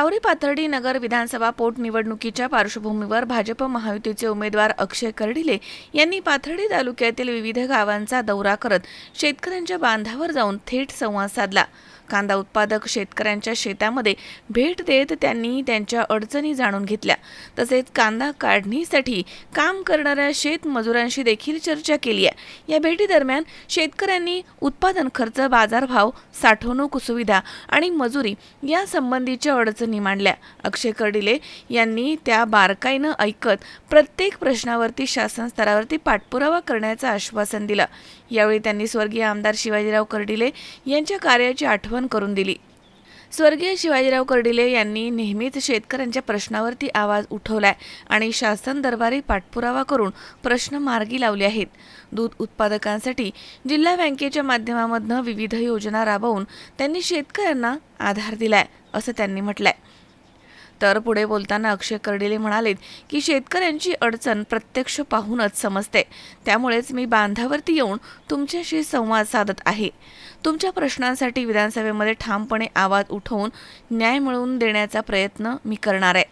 राहुरी पाथर्डी नगर विधानसभा पोटनिवडणुकीच्या पार्श्वभूमीवर भाजप महायुतीचे उमेदवार अक्षय कर्डिले यांनी पाथर्डी तालुक्यातील विविध गावांचा दौरा करत शेतकऱ्यांच्या बांधावर जाऊन थेट संवाद साधला। कांदा उत्पादक शेतकऱ्यांच्या शेतामध्ये भेट देत त्यांनी त्यांच्या अडचणी जाणून घेतल्या। तसेच कांदा काढणीसाठी काम करणाऱ्या शेतमजुरांशी देखील चर्चा केली आहे। या भेटीदरम्यान शेतकऱ्यांनी उत्पादन खर्च, बाजारभाव, साठवणूक सुविधा आणि मजुरी या संबंधीच्या अडचणी मांडल्या। अक्षय कर्डिले यांनी त्या बारकाईनं ऐकत प्रत्येक प्रश्नावरती शासन स्तरावरती पाठपुरावा करण्याचं आश्वासन दिलं। यावेळी त्यांनी स्वर्गीय आमदार शिवाजीराव कर्डिले यांच्या कार्याची आठवण करून दिली। स्वर्गीय शिवाजीराव कर्डिले यांनी नेहमीच शेतकऱ्यांच्या प्रश्नावरती आवाज उठवलाय आणि शासन दरबारी पाठपुरावा करून प्रश्न मार्गी लावले आहेत। दूध उत्पादकांसाठी जिल्हा बँकेच्या माध्यमातून विविध योजना राबवून त्यांनी शेतकऱ्यांना आधार दिलाय असं त्यांनी म्हटलंय। तर पुढे बोलताना अक्षय कर्डिले म्हणाले की शेतकऱ्यांची अडचण प्रत्यक्ष पाहूनच समजते, त्यामुळेच मी बांधावरती येऊन तुमच्याशी संवाद साधत आहे। तुमच्या प्रश्नांसाठी विधानसभेमध्ये ठामपणे आवाज उठवून न्याय मिळवून देण्याचा प्रयत्न मी करणार आहे।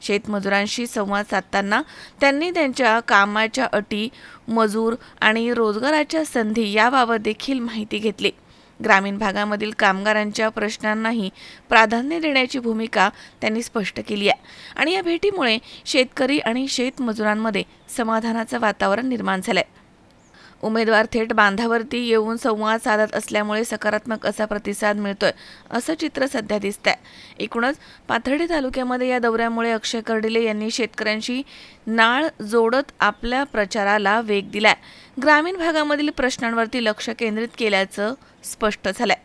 शेतमजुरांशी संवाद साधताना त्यांनी त्यांच्या कामाच्या अटी, मजूर आणि रोजगाराच्या संधी याबाबत देखील माहिती घेतली। ग्रामीण भागामधील कामगारांच्या प्रश्नांनाही प्राधान्य देण्याची भूमिका त्यांनी स्पष्ट केली आहे आणि या भेटीमुळे शेतकरी आणि शेतमजुरांमध्ये समाधानाचं वातावरण निर्माण झालंय। उमेदवार थेट बांधावरती येऊन संवाद साधत असल्यामुळे सकारात्मक असा प्रतिसाद मिळतोय असं चित्र सध्या दिसतंय। एकूणच पाथर्डी तालुक्यामध्ये या दौऱ्यामुळे अक्षय कर्डिले यांनी शेतकऱ्यांशी नाळ जोडत आपल्या प्रचाराला वेग दिलाय। ग्रामीण भागामधील प्रश्नांवरती लक्ष केंद्रित केल्याचं स्पष्ट झालंय।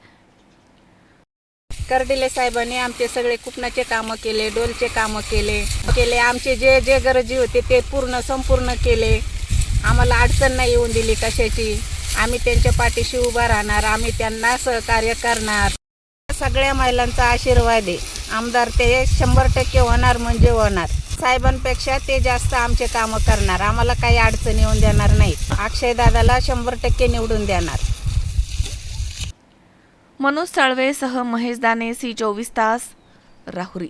कर्डिले साहेबांनी आमचे सगळे कुपनाचे कामं केले, डोलचे कामं केले, आमचे जे जे गरजी होते ते संपूर्ण केले। आम्हाला अडचण नाही येऊन दिली कशाची। आम्ही त्यांच्या पाठीशी उभा राहणार, आम्ही त्यांना सहकार्य करणार। सगळ्या महिलांचा आशीर्वाद आहे। आमदार ते 100% होणार म्हणजे होणार। साहेबांपेक्षा ते जास्त आमचे कामं करणार, आम्हाला काही अडचण येऊन देणार नाही। अक्षय दादाला 100% निवडून देणार। मनोज साळवे सह महेश दाने, सी 24 तास, राहुरी।